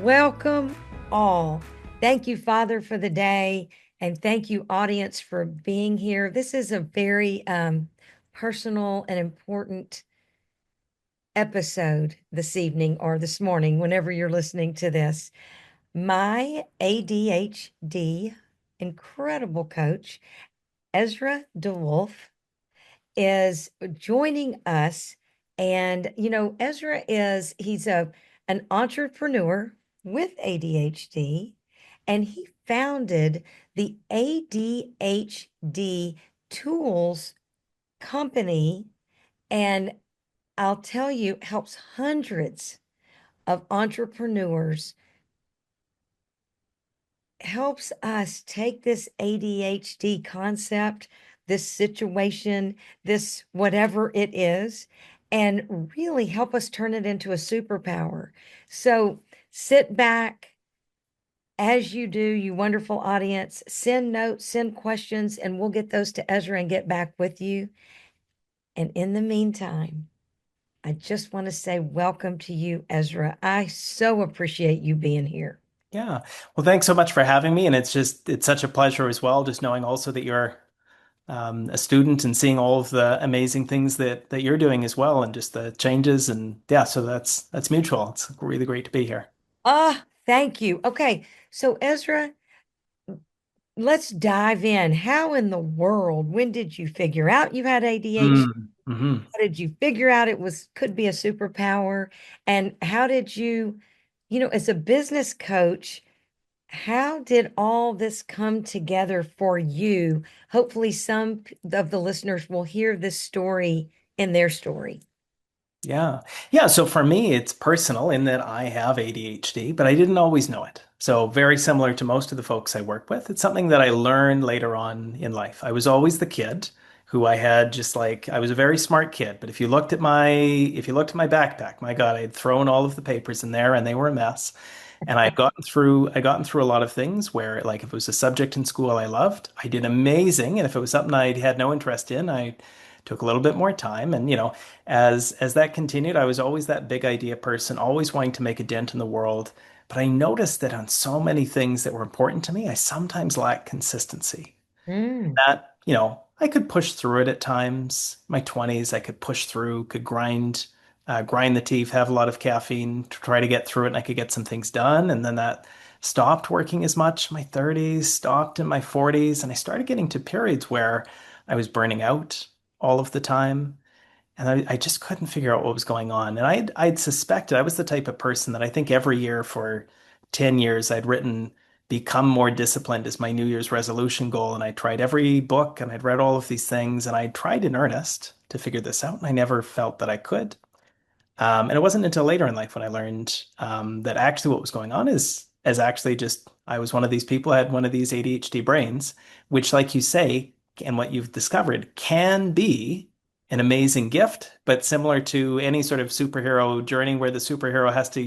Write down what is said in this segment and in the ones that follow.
Welcome all. Thank you, Father, for the day. And thank you, audience, for being here. This is a very personal and important episode this evening or this morning, whenever you're listening to this. My ADHD incredible coach, Ezra DeWolf, is joining us. And, Ezra he's an entrepreneur with ADHD, and he founded the ADHD Tools Company. And I'll tell you, helps hundreds of entrepreneurs, helps us take this ADHD concept, this situation, this whatever it is, and really help us turn it into a superpower. So sit back as you do, you wonderful audience, send notes, send questions, and we'll get those to Ezra and get back with you. And in the meantime, I just want to say welcome to you, Ezra. I so appreciate you being here. Yeah. Well, thanks so much for having me. And it's such a pleasure as well, just knowing also that you're a student and seeing all of the amazing things that you're doing as well, and just the changes. And yeah, so that's mutual. It's really great to be here. Thank you. Okay, so Ezra, let's dive in. How in the world, when did you figure out you had ADHD? Hmm. How did you figure out it could be a superpower? And how did as a business coach, how did all this come together for you? Hopefully, some of the listeners will hear this story in their story. Yeah. Yeah. So for me, it's personal in that I have ADHD, but I didn't always know it. So very similar to most of the folks I work with, it's something that I learned later on in life. I was always the kid who I had just like I was a very smart kid, but if you looked at my backpack, my God, I had thrown all of the papers in there and they were a mess. And I gotten through a lot of things where like if it was a subject in school I loved, I did amazing. And if it was something I had no interest in, I took a little bit more time. And as that continued, I was always that big idea person, always wanting to make a dent in the world. But I noticed that on so many things that were important to me, I sometimes lacked consistency. Mm. I could push through it at times. My 20s, I could push through, could grind the teeth, have a lot of caffeine to try to get through it, and I could get some things done. And then that stopped working as much in my 30s, stopped in my 40s, and I started getting to periods where I was burning out all of the time. And I just couldn't figure out what was going on. And I'd suspected I was the type of person that I think every year for 10 years I'd written become more disciplined as my New Year's resolution goal. And I tried every book and I'd read all of these things and I tried in earnest to figure this out. And I never felt that I could. And it wasn't until later in life when I learned that actually what was going on is actually just I was one of these people, I had one of these ADHD brains, which, like you say, and what you've discovered can be an amazing gift, but similar to any sort of superhero journey where the superhero has to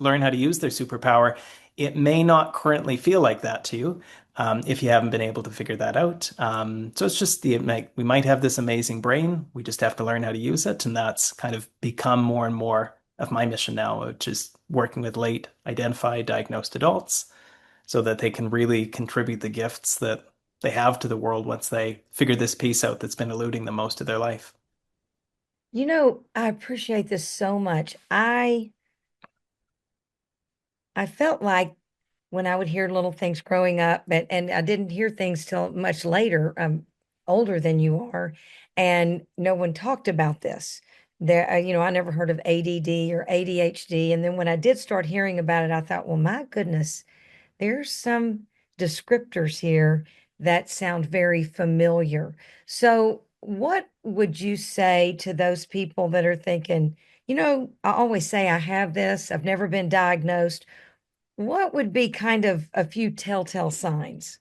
learn how to use their superpower, it may not currently feel like that to you if you haven't been able to figure that out. So it's just we might have this amazing brain. We just have to learn how to use it. And that's kind of become more and more of my mission now, which is working with late identified diagnosed adults so that they can really contribute the gifts that they have to the world once they figure this piece out that's been eluding them most of their life. I appreciate this so much. I felt like when I would hear little things growing up, and I didn't hear things till much later. I'm older than you are, and no one talked about this. I never heard of ADD or ADHD. And then when I did start hearing about it, I thought, well, my goodness, there's some descriptors here that sound very familiar. So, what would you say to those people that are thinking, I always say I have this, I've never been diagnosed. What would be kind of a few telltale signs?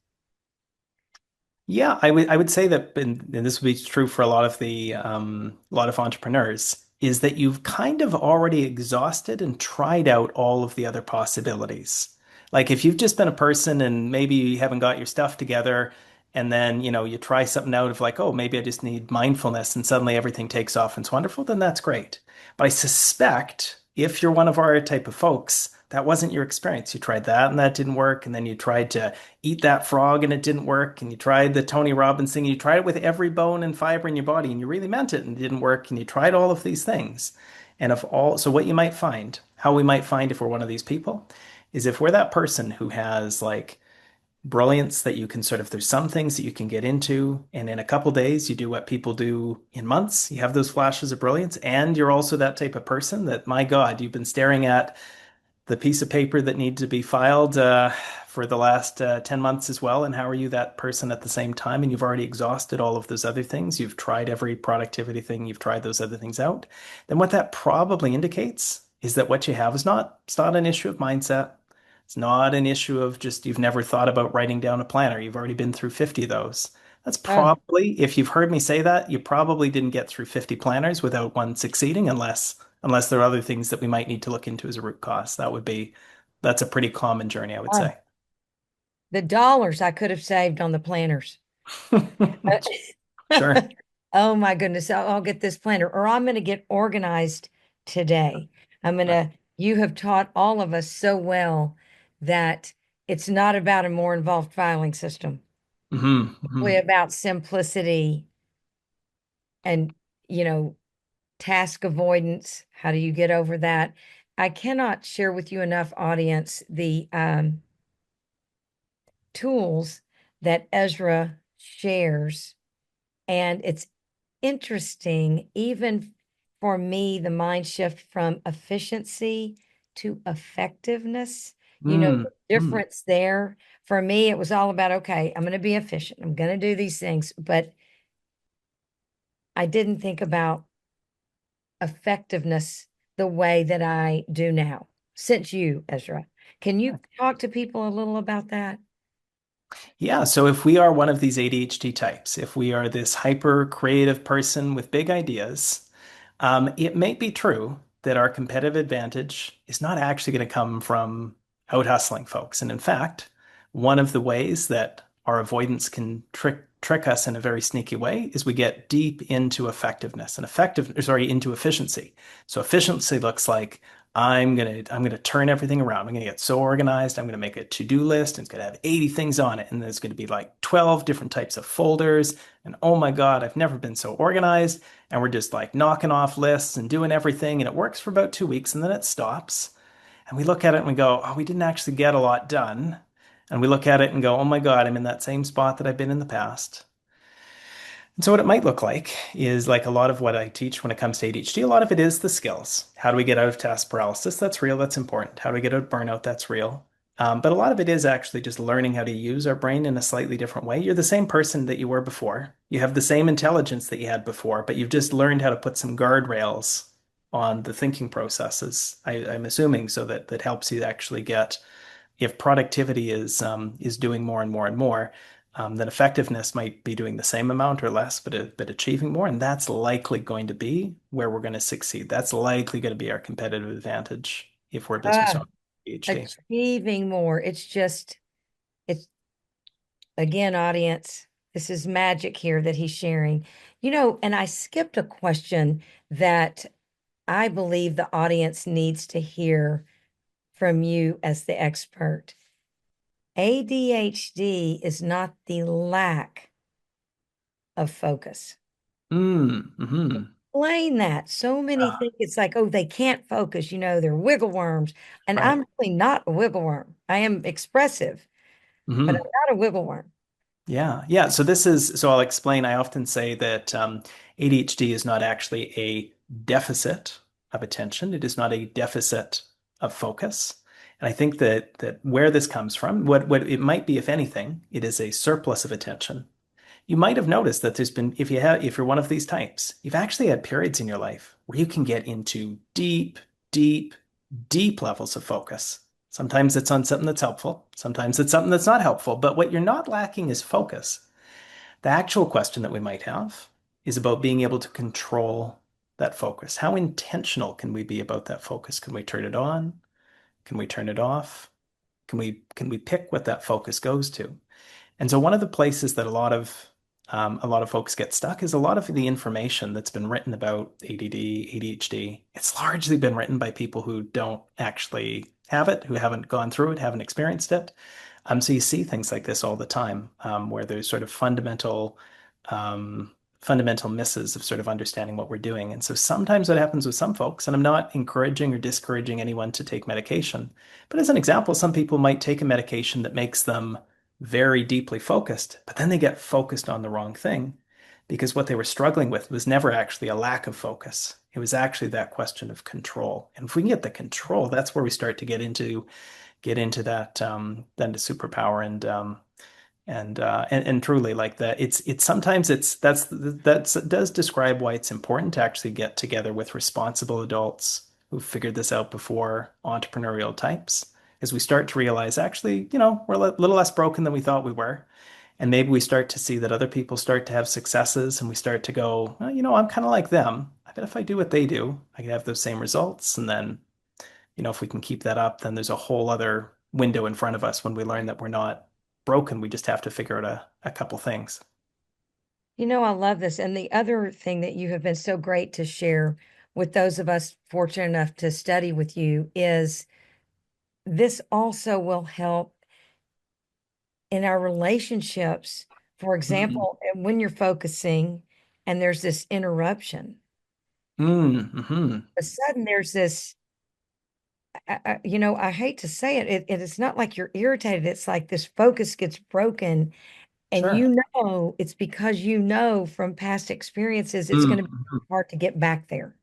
Yeah, I would say that, and this would be true for a lot of entrepreneurs, is that you've kind of already exhausted and tried out all of the other possibilities. Like if you've just been a person and maybe you haven't got your stuff together, and then you try something out of like, oh, maybe I just need mindfulness, and suddenly everything takes off and it's wonderful, then that's great. But I suspect if you're one of our type of folks, that wasn't your experience. You tried that and that didn't work. And then you tried to eat that frog and it didn't work. And you tried the Tony Robbins thing. You tried it with every bone and fiber in your body and you really meant it and it didn't work. And you tried all of these things. And if all, so what you might find, how we might find if we're one of these people, is if we're that person who has like brilliance that you can sort of, there's some things that you can get into, and in a couple days, you do what people do in months. You have those flashes of brilliance, and you're also that type of person that, my God, you've been staring at the piece of paper that needs to be filed for the last 10 months as well. And how are you that person at the same time? And you've already exhausted all of those other things. You've tried every productivity thing, you've tried those other things out. Then what that probably indicates is that what you have is not, it's not an issue of mindset. It's not an issue of just you've never thought about writing down a planner. You've already been through 50 of those. That's Oh, probably, if you've heard me say that, you probably didn't get through 50 planners without one succeeding unless there are other things that we might need to look into as a root cause. That's a pretty common journey, I would oh, say. the dollars I could have saved on the planners. Sure. Oh my goodness, I'll get this planner, or I'm going to get organized today. Right. You have taught all of us so well that it's not about a more involved filing system, Hmm. really Hmm. about simplicity and, you know, task avoidance. How do you get over that? I cannot share with you enough, audience, the tools that Ezra shares. And it's interesting, even for me, the mind shift from efficiency to effectiveness. You know, Mm. the Mm. difference there. For me, it was all about, okay, I'm going to be efficient. I'm going to do these things. But I didn't think about effectiveness the way that I do now, since you, Ezra. Can you talk to people a little about that? Yeah, so if we are one of these ADHD types, if we are this hyper creative person with big ideas, it may be true that our competitive advantage is not actually going to come from out hustling folks. And in fact, one of the ways that our avoidance can trick us in a very sneaky way is we get deep into effectiveness and into efficiency. So efficiency looks like I'm gonna turn everything around. I'm gonna get so organized. I'm gonna make a to-do list, and it's gonna have 80 things on it, and there's gonna be like 12 different types of folders. And oh my God, I've never been so organized. And we're just like knocking off lists and doing everything, and it works for about 2 weeks, and then it stops. And we look at it and we go, oh, we didn't actually get a lot done. And we look at it and go, oh my God, I'm in that same spot that I've been in the past. And so what it might look like is like a lot of what I teach when it comes to ADHD, a lot of it is the skills. How do we get out of task paralysis? That's real. That's important. How do we get out of burnout? That's real. But a lot of it is actually just learning how to use our brain in a slightly different way. You're the same person that you were before. You have the same intelligence that you had before, but you've just learned how to put some guardrails on the thinking processes. I'm assuming so that that helps you actually get if productivity is doing more and more and more, then effectiveness might be doing the same amount or less, but achieving more, and that's likely going to be where we're going to succeed. That's likely going to be our competitive advantage if we're a business Ah, owner, PhD. achieving more. It's again, audience, this is magic here that he's sharing. You know, and I skipped a question that I believe the audience needs to hear from you as the expert. ADHD is not the lack of focus. Mm-hmm. Explain that. So many think it's like, oh, they can't focus, they're wiggle worms. And Right. I'm really not a wiggle worm. I am expressive, but I'm Hmm. not a wiggle worm. Yeah, yeah. So I'll explain. I often say that ADHD is not actually a deficit of attention. It is not a deficit of focus. And I think that where this comes from, what it might be, if anything, it is a surplus of attention. You might have noticed that if you're one of these types, you've actually had periods in your life where you can get into deep, deep, deep levels of focus. Sometimes it's on something that's helpful. Sometimes it's something that's not helpful. But what you're not lacking is focus. The actual question that we might have is about being able to control that focus. How intentional can we be about that focus? Can we turn it on? Can we turn it off? Can we pick what that focus goes to? And so one of the places that a lot of folks get stuck is a lot of the information that's been written about ADD, ADHD. It's largely been written by people who don't actually have it, who haven't gone through it, haven't experienced it. So you see things like this all the time, where there's sort of fundamental misses of sort of understanding what we're doing. And so sometimes what happens with some folks, and I'm not encouraging or discouraging anyone to take medication, but as an example, some people might take a medication that makes them very deeply focused, but then they get focused on the wrong thing because what they were struggling with was never actually a lack of focus. It was actually that question of control. And if we can get the control, that's where we start to get into that then to superpower and truly like that. It's sometimes that's it does describe why it's important to actually get together with responsible adults who've figured this out before, entrepreneurial types, as we start to realize actually, we're a little less broken than we thought we were. And maybe we start to see that other people start to have successes and we start to go, well, I'm kind of like them. I bet if I do what they do, I can have those same results. And then if we can keep that up, then there's a whole other window in front of us when we learn that we're not broken. We just have to figure out a couple things. I love this. And the other thing that you have been so great to share with those of us fortunate enough to study with you is this also will help in our relationships. For Mm, example, when you're focusing and there's this interruption, mm-hmm. all of a sudden there's this, I hate to say it, it's not like you're irritated. It's like this focus gets broken. And Sure. it's because from past experiences, it's Mm, going to be mhm. hard to get back there.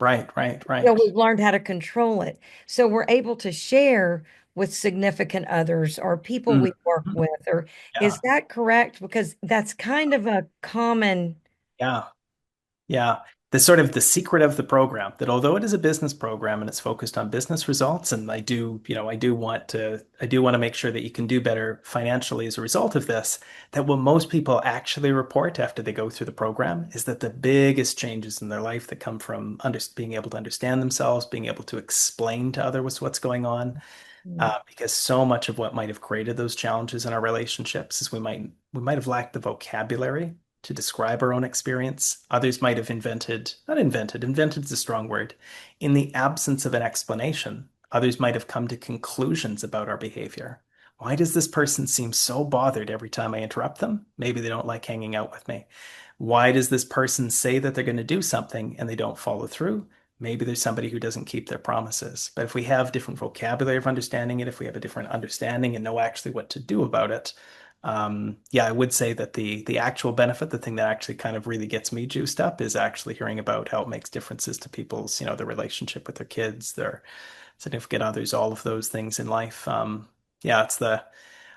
Right, right, So right. we've learned how to control it. So we're able to share with significant others or people Mm, we work mhm. with. Or Yeah, is that correct? Because that's kind of a common. yeah. Yeah, the sort of the secret of the program that although it is a business program and it's focused on business results, and I do want to make sure that you can do better financially as a result of this, that what most people actually report after they go through the program is that the biggest changes in their life that come from being able to understand themselves, being able to explain to others what's going on, because so much of what might have created those challenges in our relationships is we might have lacked the vocabulary to describe our own experience. Others might have not invented, invented is a strong word. In the absence of an explanation, others might have come to conclusions about our behavior. Why does this person seem so bothered every time I interrupt them? Maybe they don't like hanging out with me. Why does this person say that they're going to do something and they don't follow through? Maybe there's somebody who doesn't keep their promises. But if we have different vocabulary of understanding it, if we have a different understanding and know actually what to do about it, yeah, I would say that the actual benefit, the thing that actually kind of really gets me juiced up, is actually hearing about how it makes differences to people's, their relationship with their kids, their significant others, all of those things in life. Yeah,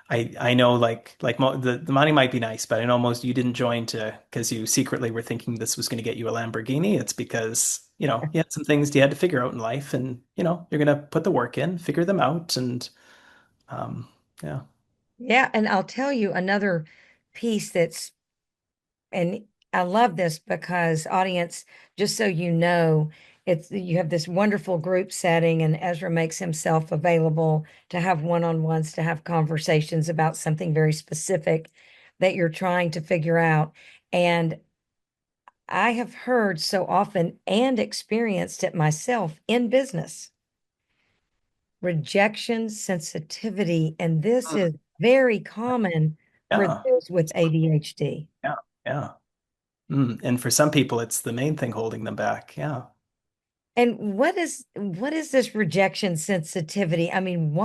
I know like the money might be nice, but I know most you didn't join to because you secretly were thinking this was going to get you a Lamborghini. It's because, you had some things you had to figure out in life and, you're going to put the work in, figure them out. And um, yeah. Yeah, and I'll tell you another piece and I love this because audience, just so you know, you have this wonderful group setting, and Ezra makes himself available to have one-on-ones, to have conversations about something very specific that you're trying to figure out. And I have heard so often and experienced it myself in business, rejection sensitivity, and this Mm, is very common for yeah. those with ADHD. Yeah. Yeah. And for some people, it's the main thing holding them back. Yeah. And what is this rejection sensitivity? I mean, Sure.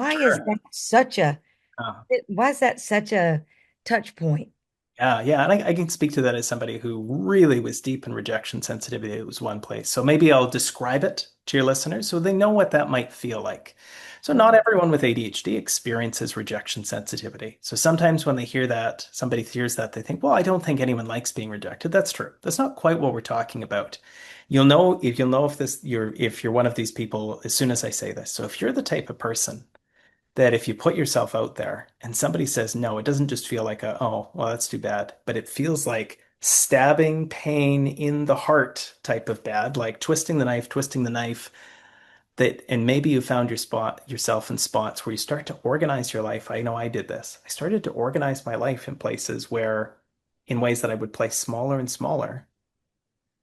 Uh, why is that such a touch point? Yeah, yeah, and I can speak to that as somebody who really was deep in rejection sensitivity. It was one place. So maybe I'll describe it to your listeners so they know what that might feel like. So not everyone with ADHD experiences rejection sensitivity. So sometimes when they hear that, somebody hears that, they think, well, I don't think anyone likes being rejected. That's true. That's not quite what we're talking about. You'll know if you're one of these people as soon as I say this. So if you're the type of person that if you put yourself out there and somebody says no, it doesn't just feel like oh, well, that's too bad, but it feels like stabbing pain in the heart type of bad, like twisting the knife and maybe you found yourself in spots where you start to organize your life. I know I did this. I started to organize my life in places in ways that I would place smaller and smaller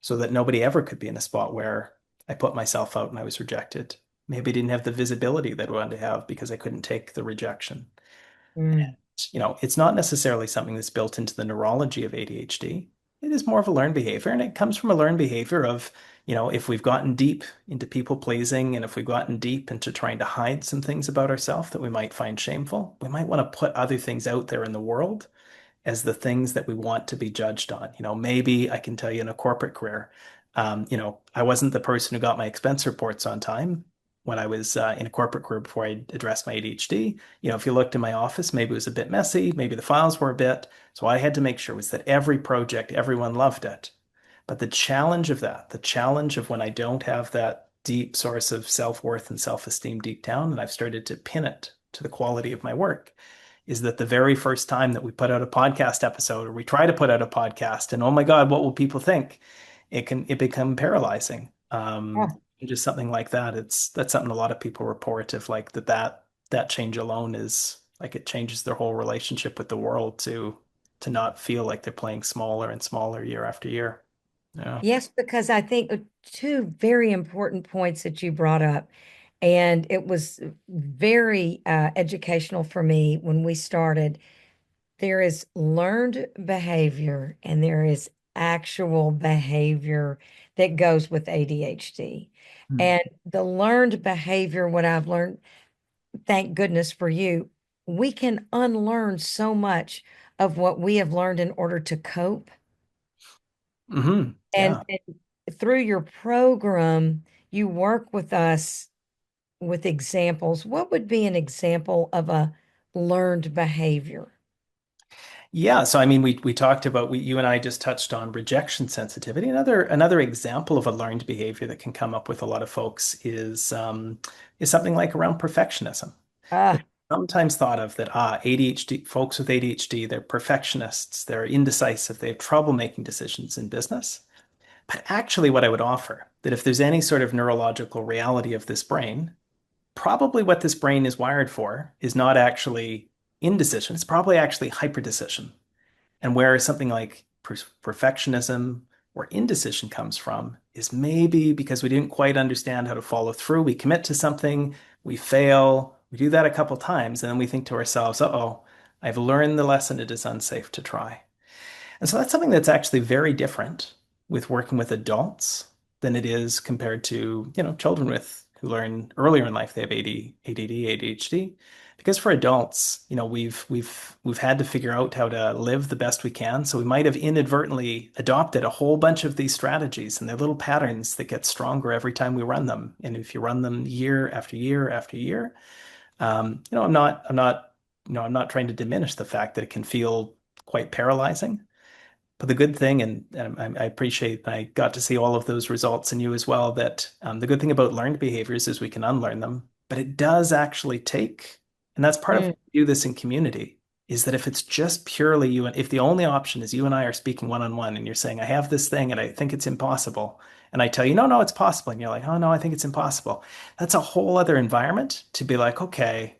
so that nobody ever could be in a spot where I put myself out and I was rejected. Maybe I didn't have the visibility that I wanted to have because I couldn't take the rejection. Mm. It's not necessarily something that's built into the neurology of ADHD. It is more of a learned behavior, and it comes from a learned behavior of, if we've gotten deep into people pleasing and if we've gotten deep into trying to hide some things about ourselves that we might find shameful, we might want to put other things out there in the world as the things that we want to be judged on. Maybe I can tell you in a corporate career, I wasn't the person who got my expense reports on time when I was in a corporate career before I addressed my ADHD. If you looked in my office, maybe it was a bit messy, maybe the files were a bit. So I had to make sure was that every project, everyone loved it. But the challenge of that, the challenge of when I don't have that deep source of self-worth and self-esteem deep down, and I've started to pin it to the quality of my work, is that the very first time that we put out a podcast episode or we try to put out a podcast and oh my God, what will people think? It become paralyzing. Oh, Just something like that. That's something a lot of people report of like that change alone is like it changes their whole relationship with the world to not feel like they're playing smaller and smaller year after year. Yeah. yes, because I think two very important points that you brought up, and it was very educational for me when we started. There is learned behavior and there is actual behavior that goes with ADHD. Hmm. And the learned behavior, what I've learned, thank goodness for you, we can unlearn so much of what we have learned in order to cope. And, Yeah. and through your program, you work with us with examples. What would be an example of a learned behavior? Yeah, so I mean, we talked about you and I just touched on rejection sensitivity. Another example of a learned behavior that can come up with a lot of folks is something like around perfectionism. It's Ah, sometimes thought of that ADHD folks with ADHD, they're perfectionists, they're indecisive, they have trouble making decisions in business. But actually, what I would offer that if there's any sort of neurological reality of this brain, probably what this brain is wired for is not actually indecision. It's probably actually hyperdecision. And where something like perfectionism or indecision comes from is maybe because we didn't quite understand how to follow through. We commit to something, we fail, we do that a couple times, and then we think to ourselves, uh-oh, I've learned the lesson it is unsafe to try. And so that's something that's actually very different with working with adults than it is compared to, children with who learn earlier in life they have ADD, ADHD. Because for adults, we've had to figure out how to live the best we can. So we might have inadvertently adopted a whole bunch of these strategies and they're little patterns that get stronger every time we run them. And if you run them year after year after year, I'm not trying to diminish the fact that it can feel quite paralyzing. But the good thing, and I appreciate I got to see all of those results in you as well, that the good thing about learned behaviors is we can unlearn them, but it does actually take, and that's part of why mm, we do this in community, is that if it's just purely you, and if the only option is you and I are speaking one-on-one and you're saying, I have this thing and I think it's impossible, and I tell you, no, no, it's possible, and you're like, oh, no, I think it's impossible. That's a whole other environment to be like, okay,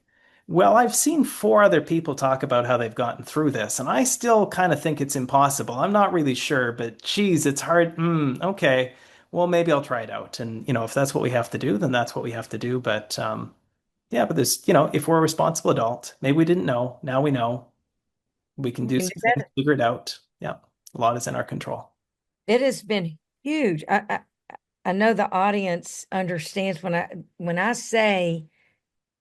well, I've seen four other people talk about how they've gotten through this, and I still kind of think it's impossible. I'm not really sure, but geez, it's hard. Okay. Well, maybe I'll try it out. And, if that's what we have to do, then that's what we have to do. But yeah, but if we're a responsible adult, maybe we didn't know. Now we know. We can we do can some do things, better. figure it out. Yeah. A lot is in our control. It has been huge. I know the audience understands when I say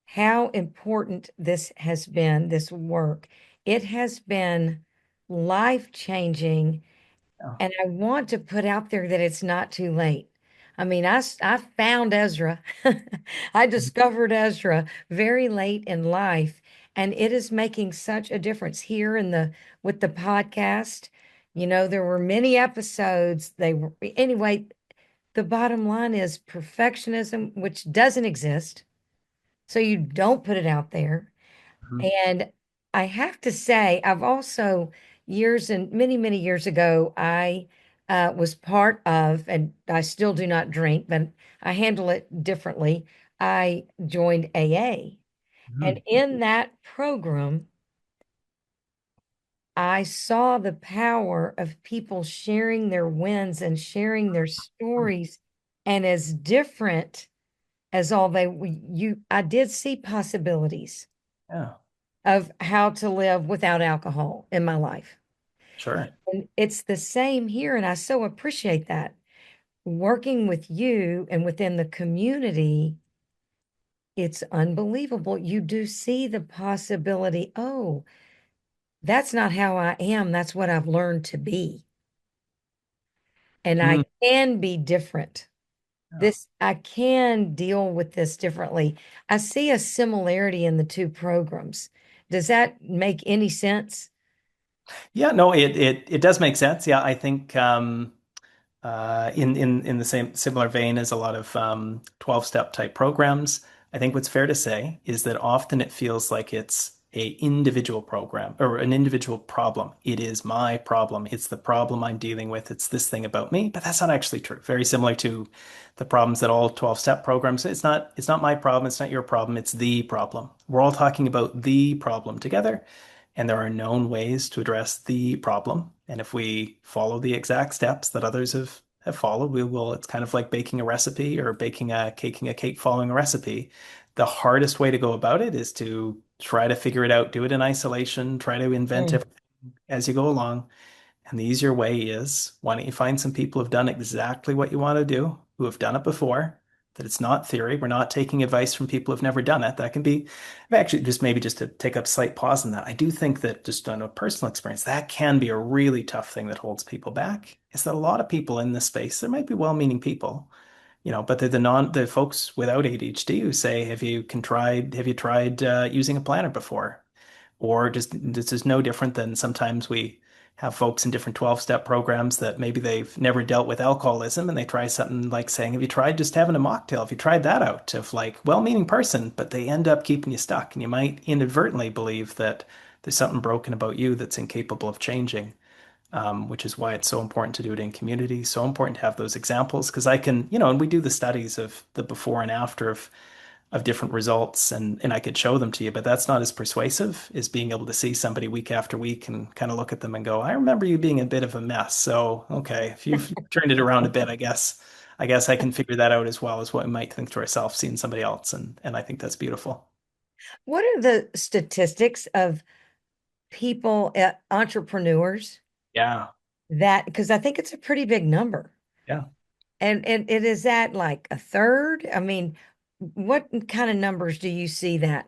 how important this has been, this work. It has been life changing. Yeah. And I want to put out there that it's not too late. I mean, I found Ezra. I discovered Ezra very late in life, and it is making such a difference here in the with the podcast. There were many episodes. They were anyway, the bottom line is perfectionism, which doesn't exist. So you don't put it out there. Mhm. And I have to say, I've also years and many, many years ago, I was part of, and I still do not drink, but I handle it differently. I joined AA. And Mhm. in that program, I saw the power of people sharing their wins and sharing their stories. And as different as all they you I did see possibilities Yeah, of how to live without alcohol in my life. sure. And it's the same here, and I so appreciate that. Working with you and within the community, it's unbelievable. You do see the possibility. Oh, that's not how I am. That's what I've learned to be. And Mm, I can be different. yeah. I can deal with this differently. I see a similarity in the two programs. Does that make any sense? Yeah, no, it does make sense. Yeah, I think in the same similar vein as a lot of 12-step type programs, I think what's fair to say is that often it feels like it's a individual program or an individual problem. It is my problem. It's the problem I'm dealing with. It's this thing about me, but that's not actually true. Very similar to the problems that all 12-step programs. It's not my problem. It's not your problem. It's the problem. We're all talking about the problem together. And there are known ways to address the problem. And if we follow the exact steps that others have followed, we will, it's kind of like baking a recipe or caking a cake following a recipe. The hardest way to go about it is to try to figure it out, do it in isolation, try to invent Mm, everything as you go along. And the easier way is why don't you find some people who've done exactly what you want to do, who have done it before, that it's not theory. We're not taking advice from people who've never done it. That can be actually just maybe just to take a slight pause in that. I do think that just on a personal experience, that can be a really tough thing that holds people back. Is that a lot of people in this space, there might be well-meaning people, but they're the folks without ADHD who say, have you tried using a planner before? Or just this is no different than sometimes we have folks in different 12-step programs that maybe they've never dealt with alcoholism and they try something like saying, have you tried just having a mocktail? Have you tried that out? Of like well-meaning person, but they end up keeping you stuck. And you might inadvertently believe that there's something broken about you that's incapable of changing, which is why it's so important to do it in community. So important to have those examples because I can, and we do the studies of the before and after of different results and I could show them to you, but that's not as persuasive as being able to see somebody week after week and kind of look at them and go, I remember you being a bit of a mess. So, okay, if you've turned it around a bit, I guess I can figure that out as well as what we might think to ourselves seeing somebody else. And I think that's beautiful. what are the statistics of people, entrepreneurs Yeah. that, because I think it's a pretty big number. Yeah. And it is that like a third? I mean, what kind of numbers do you see that?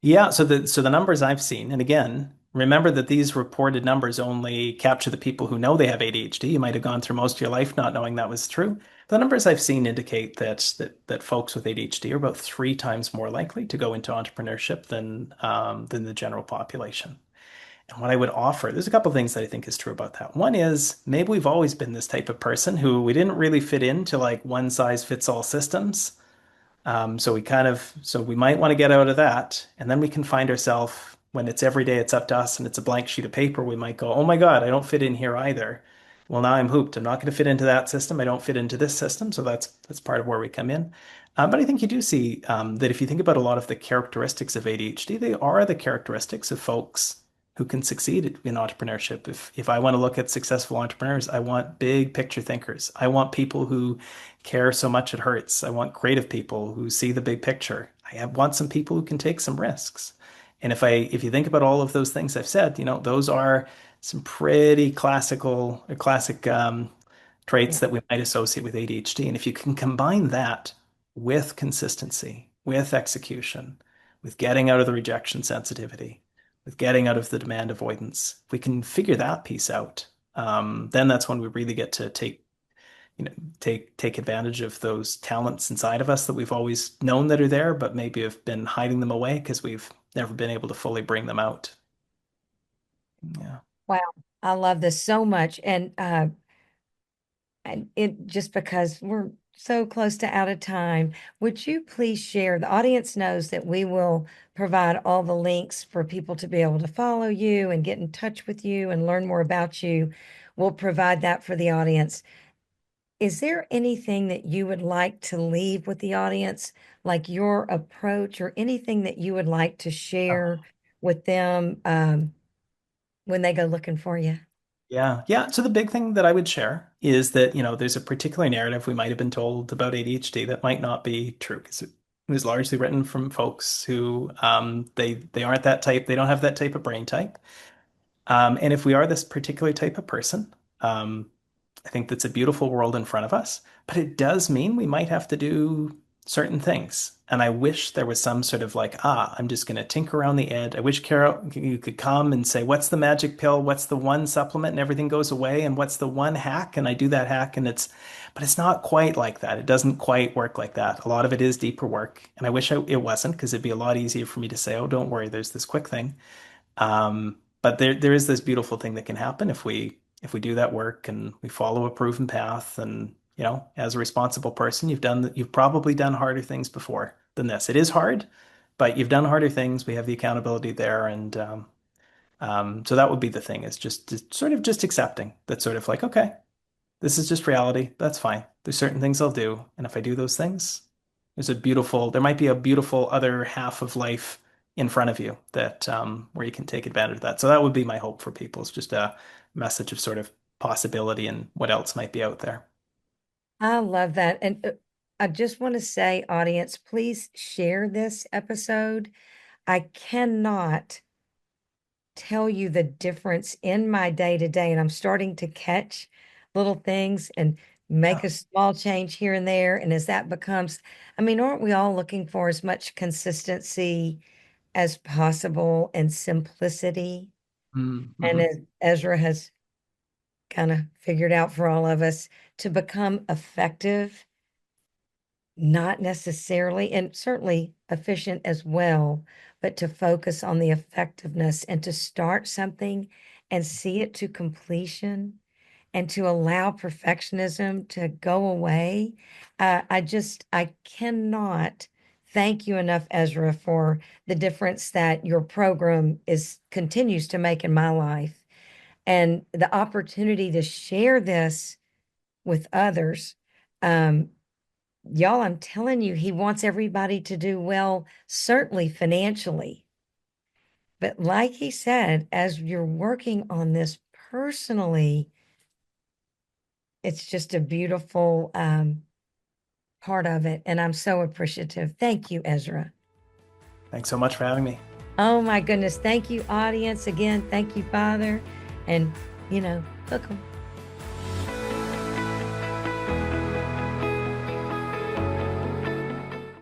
Yeah, so the numbers I've seen, and again, remember that these reported numbers only capture the people who know they have ADHD. You might have gone through most of your life not knowing that was true. The numbers I've seen indicate that folks with ADHD are about 3 times more likely to go into entrepreneurship than the general population. And what I would offer, there's a couple of things that I think is true about that. One is maybe we've always been this type of person who we didn't really fit into like one size fits all systems. So we might want to get out of that. And then we can find ourselves when it's every day, it's up to us and it's a blank sheet of paper. We might go, oh my God, I don't fit in here either. Well, now I'm hooped. I'm not going to fit into that system. I don't fit into this system. So that's part of where we come in. But I think you do see that if you think about a lot of the characteristics of ADHD, they are the characteristics of folks who can succeed in entrepreneurship. If I want to look at successful entrepreneurs, I want big picture thinkers. I want people who care so much it hurts. I want creative people who see the big picture. Want some people who can take some risks. And if you think about all of those things I've said, those are some pretty classic traits Yeah. that we might associate with ADHD. And if you can combine that with consistency, with execution, with getting out of the rejection sensitivity, with getting out of the demand avoidance, if we can figure that piece out, then that's when we really get to you know, take advantage of those talents inside of us that we've always known that are there, but maybe have been hiding them away because we've never been able to fully bring them out. Yeah. Wow. I love this so much. And it just because we're so close to out of time, would you please share? The audience knows that we will provide all the links for people to be able to follow you and get in touch with you and learn more about you. We'll provide that for the audience. Is there anything that you would like to leave with the audience, like your approach or anything that you would like to share with them when they go looking for you? Yeah. Yeah. So the big thing that I would share is that, there's a particular narrative we might have been told about ADHD that might not be true because it was largely written from folks who they aren't that type, they don't have that type of brain type. And if we are this particular type of person, um, I think that's a beautiful world in front of us, but it does mean we might have to do certain things. And I wish there was some sort of like, I'm just going to tinker around the edge. I wish, Carol, you could come and say, what's the magic pill? What's the one supplement and everything goes away? And what's the one hack? And I do that hack and but it's not quite like that. It doesn't quite work like that. A lot of it is deeper work. And I wish it wasn't because it'd be a lot easier for me to say, oh, don't worry, there's this quick thing. But there is this beautiful thing that can happen if we do that work and we follow a proven path. And as a responsible person, you've probably done harder things before than this. It is hard, but you've done harder things. We have the accountability there, and so that would be the thing, is just sort of just accepting that, sort of like, okay, this is just reality. That's fine. There's certain things I'll do. And if I do those things, there might be a beautiful other half of life in front of you that where you can take advantage of that. So that would be my hope for people. It's just a message of sort of possibility and what else might be out there. I love that. And I just want to say, audience, please share this episode. I cannot tell you the difference in my day to day, and I'm starting to catch little things and make Yeah. a small change here and there. And as that becomes, I mean, aren't we all looking for as much consistency as possible and simplicity? And Mm-hmm. as Ezra has kind of figured out for all of us, to become effective, not necessarily, and certainly efficient as well, but to focus on the effectiveness and to start something and see it to completion and to allow perfectionism to go away. I cannot thank you enough, Ezra, for the difference that your program continues to make in my life and the opportunity to share this with others. Um, Y'all, I'm telling you, he wants everybody to do well, certainly financially. But like he said, as you're working on this personally, it's just a beautiful part of it. And I'm so appreciative. Thank you, Ezra. Thanks so much for having me. Oh my goodness. Thank you, audience. Again, thank you, Father. And, hook 'em.